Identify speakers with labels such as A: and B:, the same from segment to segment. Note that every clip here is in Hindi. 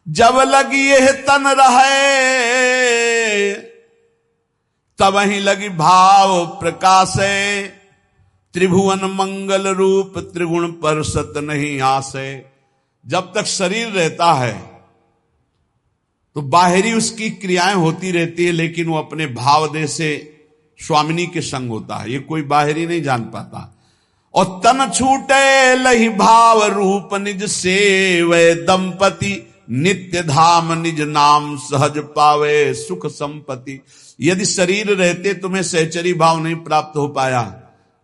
A: जब लगी यह तन रहे तब ही लगी भाव प्रकाशे, त्रिभुवन मंगल रूप त्रिगुण पर सत नहीं आसे। जब तक शरीर रहता है तो बाहरी उसकी क्रियाएं होती रहती है, लेकिन वो अपने भाव देह से स्वामिनी के संग होता है, ये कोई बाहरी नहीं जान पाता। और तन छूटे लही भाव रूप निज सेवै, दंपति नित्य धाम निज नाम सहज पावे सुख संपत्ति। यदि शरीर रहते तुम्हें सहचरी भाव नहीं प्राप्त हो पाया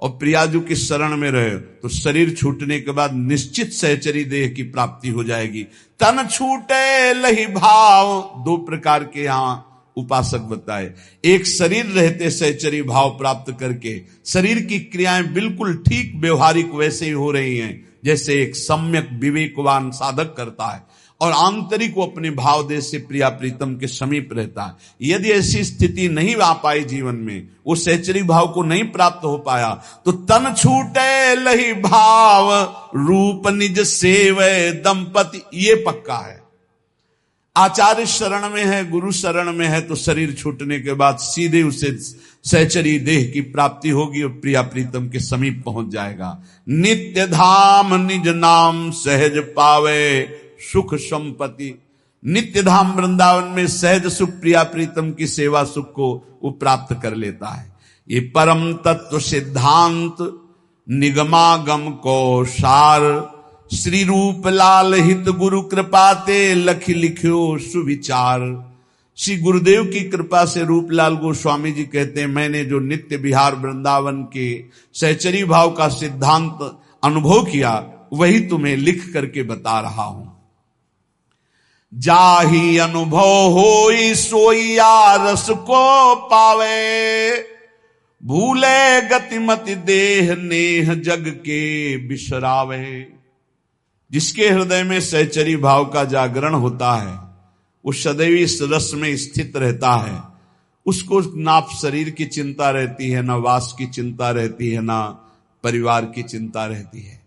A: और प्रियाजू की शरण में रहे तो शरीर छूटने के बाद निश्चित सहचरी देह की प्राप्ति हो जाएगी। तन छूटे लही भाव, दो प्रकार के यहां उपासक बताए। एक शरीर रहते सहचरी भाव प्राप्त करके शरीर की क्रियाएं बिल्कुल ठीक व्यवहारिक वैसे ही हो रही हैं जैसे एक सम्यक विवेकवान साधक करता है, और आंतरिक वो अपने भाव देश से प्रिया प्रीतम के समीप रहता है। यदि ऐसी स्थिति नहीं आ पाई जीवन में, वो सहचरी भाव को नहीं प्राप्त हो पाया, तो तन छूटे लही भाव रूप निज सेवै दंपति, ये पक्का है। आचार्य शरण में है, गुरु शरण में है, तो शरीर छूटने के बाद सीधे उसे सहचरी देह की प्राप्ति होगी और प्रिया प्रीतम के समीप पहुंच जाएगा। नित्य धाम निज नाम सहज पावे सुख संपत्ति। नित्य धाम वृंदावन में सहज सुख प्रिया प्रीतम की सेवा सुख को वो प्राप्त कर लेता है। ये परम तत्व सिद्धांत निगमागम को सार, श्री रूप लाल हित गुरु कृपाते लख लिख्यो सुविचार। श्री गुरुदेव की कृपा से रूपलाल गोस्वामी जी कहते हैं, मैंने जो नित्य विहार वृंदावन के सहचरी भाव का सिद्धांत अनुभव किया वही तुम्हें लिख करके बता रहा हूं। जाही अनुभव होई सोइया रस को पावे, भूले गतिमति देह नेह जग के बिसरावे। जिसके हृदय में सहचरी भाव का जागरण होता है वो सदैव इस रस में स्थित रहता है। उसको ना शरीर की चिंता रहती है, ना वास की चिंता रहती है, ना परिवार की चिंता रहती है।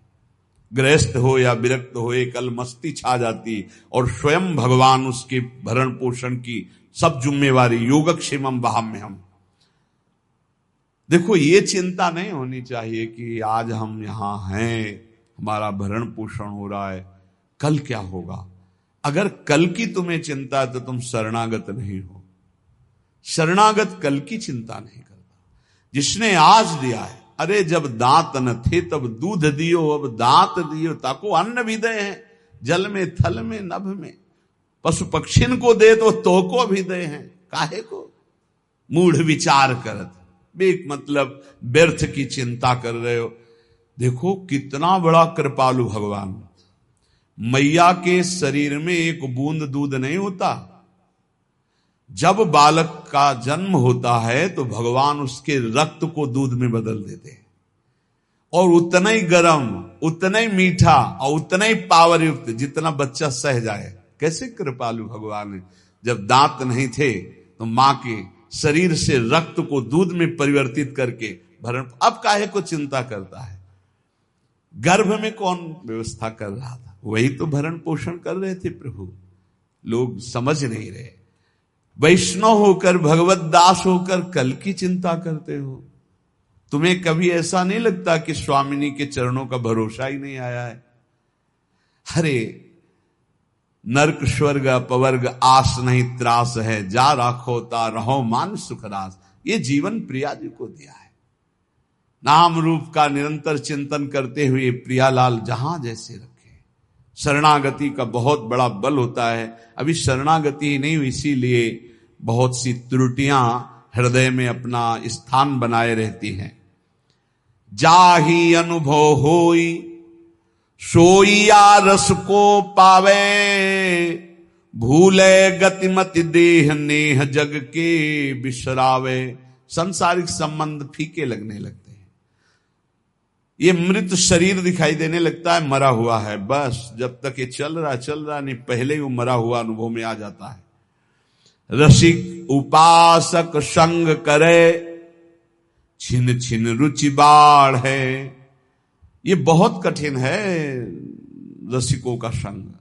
A: गृहस्थ हो या विरक्त हो, एक अलमस्ती छा जाती और स्वयं भगवान उसके भरण पोषण की सब जिम्मेवारी, योगक्षेमम वहाम्यहम्। देखो, ये चिंता नहीं होनी चाहिए कि आज हम यहां हैं, हमारा भरण पोषण हो रहा है, कल क्या होगा। अगर कल की तुम्हें चिंता है तो तुम शरणागत नहीं हो। शरणागत कल की चिंता नहीं करता। जिसने आज दिया है, अरे जब दांत न थे तब दूध दियो, अब दांत दियो ताको अन्न भी दे हैं, जल में थल में नभ में। पशु पक्षिन को दे तो को भी दे हैं, काहे को मूढ़ विचार करत, बेक मतलब व्यर्थ की चिंता कर रहे हो। देखो कितना बड़ा कृपालु भगवान। मैया के शरीर में एक बूंद दूध नहीं होता। जब बालक का जन्म होता है तो भगवान उसके रक्त को दूध में बदल देते हैं, और उतना ही गर्म, उतना ही मीठा और उतना ही पावर युक्त जितना बच्चा सह जाए। कैसे कृपालु भगवान है। जब दांत नहीं थे तो मां के शरीर से रक्त को दूध में परिवर्तित करके भरण, अब काहे को चिंता करता है। गर्भ में कौन व्यवस्था कर रहा था, वही तो भरण पोषण कर रहे थे प्रभु। लोग समझ नहीं रहे। वैष्णव होकर, भगवत दास होकर कल की चिंता करते हो। तुम्हें कभी ऐसा नहीं लगता कि स्वामिनी के चरणों का भरोसा ही नहीं आया है। अरे नरक स्वर्ग अपवर्ग आस नहीं त्रास है, जा राखो ता रहो मान सुख रास। ये जीवन प्रिया जी को दिया है। नाम रूप का निरंतर चिंतन करते हुए प्रियालाल जहां जैसे रखे। शरणागति का बहुत बड़ा बल होता है। अभी शरणागति ही नहीं हुई, इसीलिए बहुत सी त्रुटियां हृदय में अपना स्थान बनाए रहती हैं। जाही अनुभव होई सोइया रस को पावे, भूले गतिमति देह नेह जग के बिसरावे। सांसारिक संबंध फीके लगने लगते हैं। ये मृत शरीर दिखाई देने लगता है, मरा हुआ है। बस जब तक ये चल रहा नहीं, पहले ही वो मरा हुआ अनुभव में आ जाता है। रसिक उपासक संग करे, छिन छिन रुचि बाढ़ है। ये बहुत कठिन है रसिकों का संग।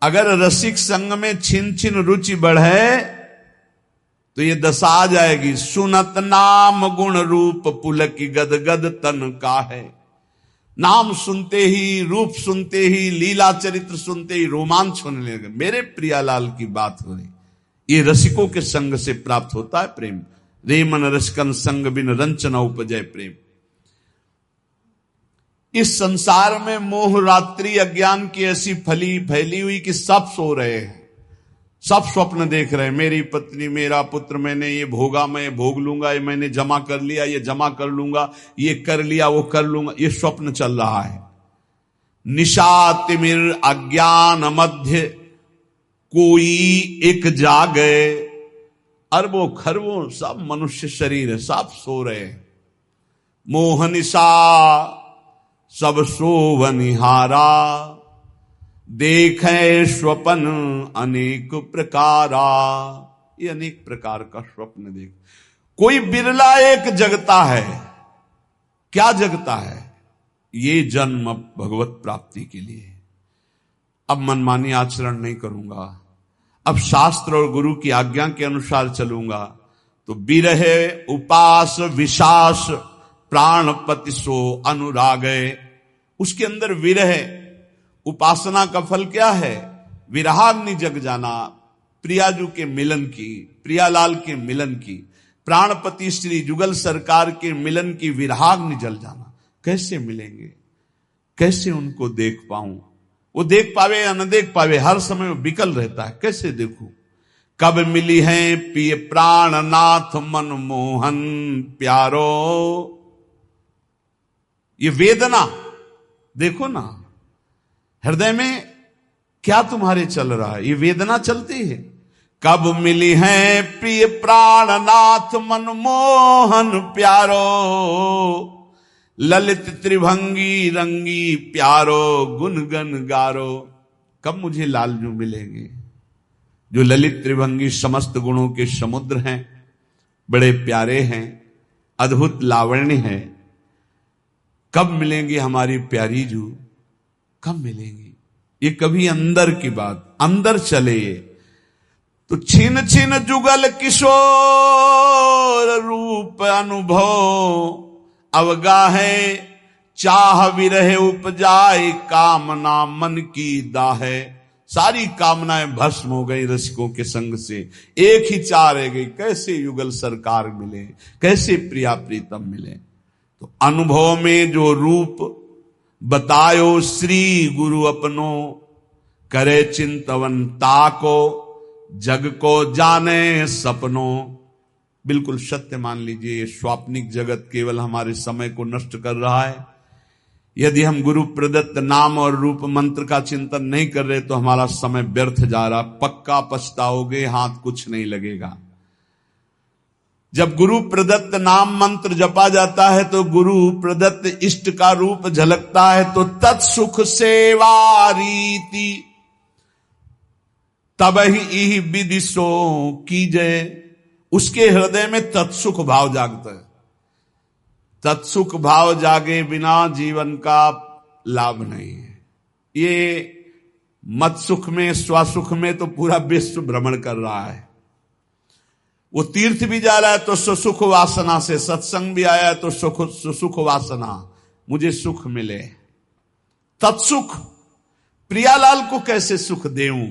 A: अगर रसिक संग में छिन छिन रुचि बढ़े तो ये दशा आ जाएगी। सुनत नाम गुण रूप पुलकी गद गद तन का है। नाम सुनते ही, रूप सुनते ही, लीला चरित्र सुनते ही रोमांच होने लगे। मेरे प्रियालाल की बात हो रही। ये रसिकों के संग से प्राप्त होता है प्रेम। रे मन रसिकन संग बिन रंचना उपजय प्रेम। इस संसार में मोह रात्रि अज्ञान की ऐसी फैली हुई कि सब सो रहे हैं, सब स्वप्न देख रहे हैं। मेरी पत्नी, मेरा पुत्र, मैंने ये भोगा, मैं भोग लूंगा, ये मैंने जमा कर लिया, ये जमा कर लूंगा, ये कर लिया, वो कर लूंगा, ये स्वप्न चल रहा है। निशा तिमिर अज्ञान मध्य कोई एक जागे। अरबों खरबों सब मनुष्य शरीर है, सब सो रहे हैं। मोह निशा सब सोवनिहारा, देखे स्वप्न अनेक प्रकारा। ये अनेक प्रकार का स्वप्न देख। कोई बिरला एक जगता है। क्या जगता है? ये जन्म भगवत प्राप्ति के लिए। अब मनमानी आचरण नहीं करूंगा, अब शास्त्र और गुरु की आज्ञा के अनुसार चलूंगा तो बिरहे उपास विशास प्राणपति सो अनुरागे। उसके अंदर विरह, उपासना का फल क्या है? विरहाग्नि जग जाना, प्रियाजू के मिलन की, प्रियालाल के मिलन की, प्राणपति श्री जुगल सरकार के मिलन की विरहाग्नि जल जाना। कैसे मिलेंगे, कैसे उनको देख पाऊं? वो देख पावे या न देख पावे, हर समय वो बिकल रहता है। कैसे देखूं? कब मिली है पिय प्राणनाथ मनमोहन प्यारो। ये वेदना देखो ना, हृदय में क्या तुम्हारे चल रहा है? ये वेदना चलती है। कब मिली है प्रिय प्राणनाथ मनमोहन प्यारो, ललित त्रिभंगी रंगी प्यारो गुनगन गारो। कब मुझे लालजू मिलेंगे जो ललित त्रिभंगी समस्त गुणों के समुद्र हैं, बड़े प्यारे हैं, अद्भुत लावण्य है। कब मिलेंगी हमारी प्यारी जू? कब मिलेंगी? ये कभी अंदर की बात, अंदर चले तो छिन छिन जुगल किशोर रूप अनुभव अवगाहे, चाह विरह उपजाए कामना मन की दाहे। सारी कामनाएं भस्म हो गई रसिकों के संग से, एक ही चाह रह गई, कैसे युगल सरकार मिले, कैसे प्रिया प्रीतम मिले। तो अनुभव में जो रूप बतायो श्री गुरु अपनो, करे चिंतवन ताको जग को जाने सपनों। बिल्कुल सत्य मान लीजिए, ये स्वाप्निक जगत केवल हमारे समय को नष्ट कर रहा है। यदि हम गुरु प्रदत्त नाम और रूप मंत्र का चिंतन नहीं कर रहे तो हमारा समय व्यर्थ जा रहा। पक्का पछताओगे, हाथ कुछ नहीं लगेगा। जब गुरु प्रदत्त नाम मंत्र जपा जाता है तो गुरु प्रदत्त इष्ट का रूप झलकता है। तो तत्सुख सेवा रीति तब ही विदिशो कीजे। उसके हृदय में तत्सुख भाव जागता है। तत्सुख भाव जागे बिना जीवन का लाभ नहीं है। ये मत सुख में, स्वसुख में तो पूरा विश्व भ्रमण कर रहा है। वो तीर्थ भी जा रहा है तो सुसुख वासना से, सत्संग भी आया है तो सुसुख वासना, मुझे सुख मिले। तत्सुख, प्रियालाल को कैसे सुख देऊं,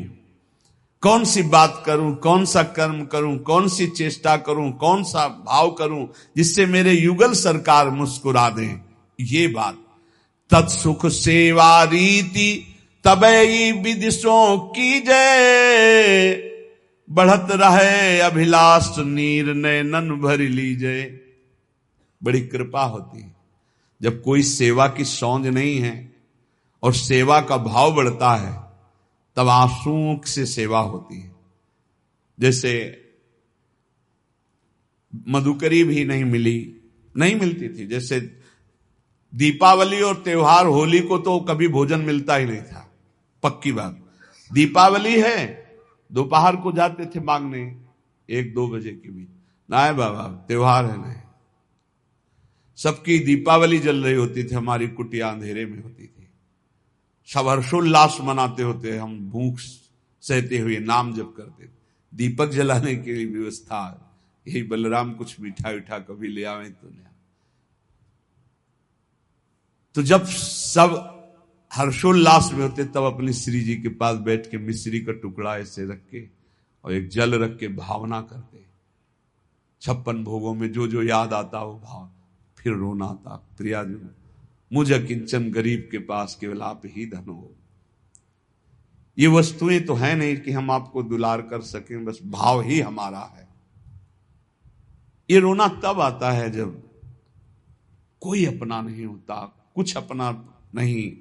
A: कौन सी बात करूं, कौन सा कर्म करूं, कौन सी चेष्टा करूं, कौन सा भाव करूं जिससे मेरे युगल सरकार मुस्कुरा दें। ये बात तत्सुख सेवा रीति तबई विदिशों की जय। बढ़त रहे अभिलाष नीर नैनन भर लीजे। बड़ी कृपा होती है जब कोई सेवा की सौंध नहीं है और सेवा का भाव बढ़ता है, तब आंसुओं से सेवा होती है। जैसे मधुकरी भी नहीं मिलती थी। जैसे दीपावली और त्योहार, होली को तो कभी भोजन मिलता ही नहीं था, पक्की बात। दीपावली है, दोपहर को जाते थे मांगने 1-2 बजे के बीच, ना है बाबा त्योहार है नहीं। सबकी दीपावली जल रही होती थी, हमारी कुटिया अंधेरे में होती थी। सब हर्षोल्लास मनाते होते, हम भूख सहते हुए नाम जप करते थे। दीपक जलाने के लिए व्यवस्था, यही बलराम कुछ मीठा मीठा कभी ले आवे तो ले। तो जब सब हर्षोल्लास में होते तब अपने श्री जी के पास बैठ के मिश्री का टुकड़ा ऐसे रख के और एक जल रख के भावना करते। 56 भोगों में जो जो याद आता वो भाव, फिर रोना आता। प्रिया जी मुझे किंचन गरीब के पास केवल आप ही धन हो। ये वस्तुएं तो है नहीं कि हम आपको दुलार कर सकें, बस भाव ही हमारा है। ये रोना तब आता है जब कोई अपना नहीं होता, कुछ अपना नहीं,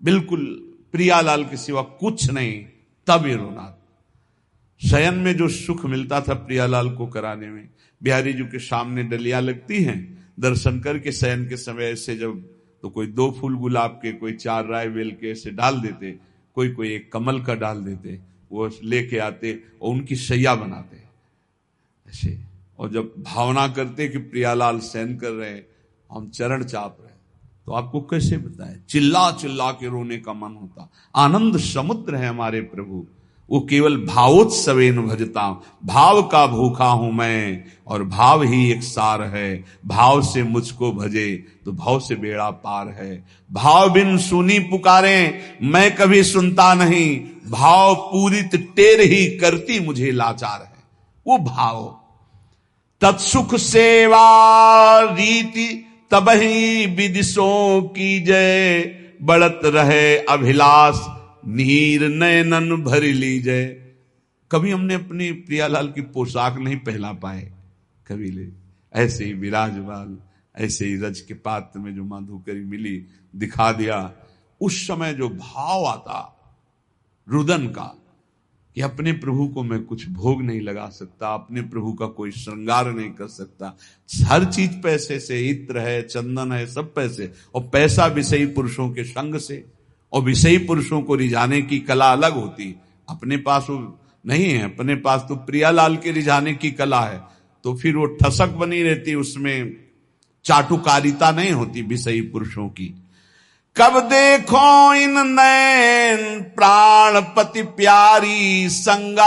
A: बिल्कुल प्रियालाल के सिवा कुछ नहीं, तब ये रोना। शयन में जो सुख मिलता था प्रियालाल को कराने में, बिहारी जी के सामने डलियां लगती हैं, दर्शन करके शयन के समय ऐसे जब तो कोई 2 फूल गुलाब के, कोई 4 राय बेल के ऐसे डाल देते, कोई एक कमल का डाल देते, वो लेके आते और उनकी शैया बनाते ऐसे। और जब भावना करते कि प्रियालाल शयन कर रहे, हम चरण चाप रहे, तो आपको कैसे बताए, चिल्ला चिल्ला के रोने का मन होता। आनंद समुद्र है हमारे प्रभु, वो केवल भावोत्सवेन भजता। भाव का भूखा हूं मैं और भाव ही एक सार है। भाव से मुझको भजे तो भाव से बेड़ा पार है। भाव बिन सुनी पुकारे मैं कभी सुनता नहीं। भाव पूरित टेर ही करती मुझे लाचार है। वो भाव तत्सुख सेवा रीति तबही विदिशों की जय। बढ़त रहे अभिलाष नीर नयनन भर लीजय। कभी हमने अपनी प्रियालाल की पोशाक नहीं पहना पाए, कभी ले ऐसे ही विराजमान, ऐसे ही रज के पात्र में जो माधुकरी मिली दिखा दिया। उस समय जो भाव आता रुदन का कि अपने प्रभु को मैं कुछ भोग नहीं लगा सकता, अपने प्रभु का कोई श्रृंगार नहीं कर सकता, हर चीज पैसे से, इत्र है, चंदन है, सब पैसे, और पैसा विषयी पुरुषों के संग से, और विषयी पुरुषों को रिझाने की कला अलग होती। अपने पास वो नहीं है, अपने पास तो प्रियालाल के रिझाने की कला है, तो फिर वो ठसक बनी रहती, उसमें चाटुकारिता नहीं होती विषयी पुरुषों की। कब देखो इन नैन प्राणपति प्यारी संगा।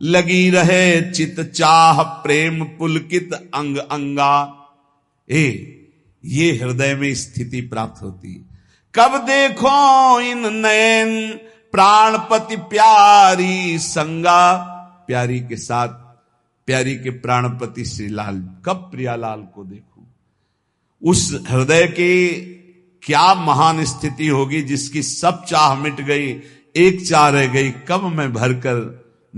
A: लगी रहे चित चाह प्रेम पुलकित अंग अंगा। ये हृदय में स्थिति प्राप्त होती। कब देखो इन नैन प्राणपति प्यारी संगा। प्यारी के साथ प्यारी के प्राणपति श्री लाल, कब प्रियालाल को देखूं। उस हृदय के क्या महान स्थिति होगी जिसकी सब चाह मिट गई, एक चाह रह गई, कब मैं भरकर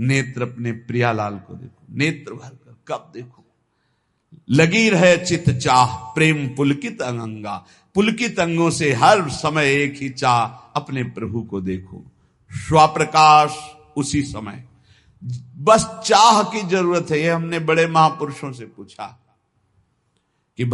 A: नेत्र अपने प्रियालाल को देखूं, नेत्र भरकर कब देखूं। लगी रहे चित चाह प्रेम पुलकित अंगा। पुलकित अंगों से हर समय एक ही चाह, अपने प्रभु को देखो। स्वप्रकाश उसी समय, बस चाह की जरूरत है। ये हमने बड़े महापुरुषों से पूछा,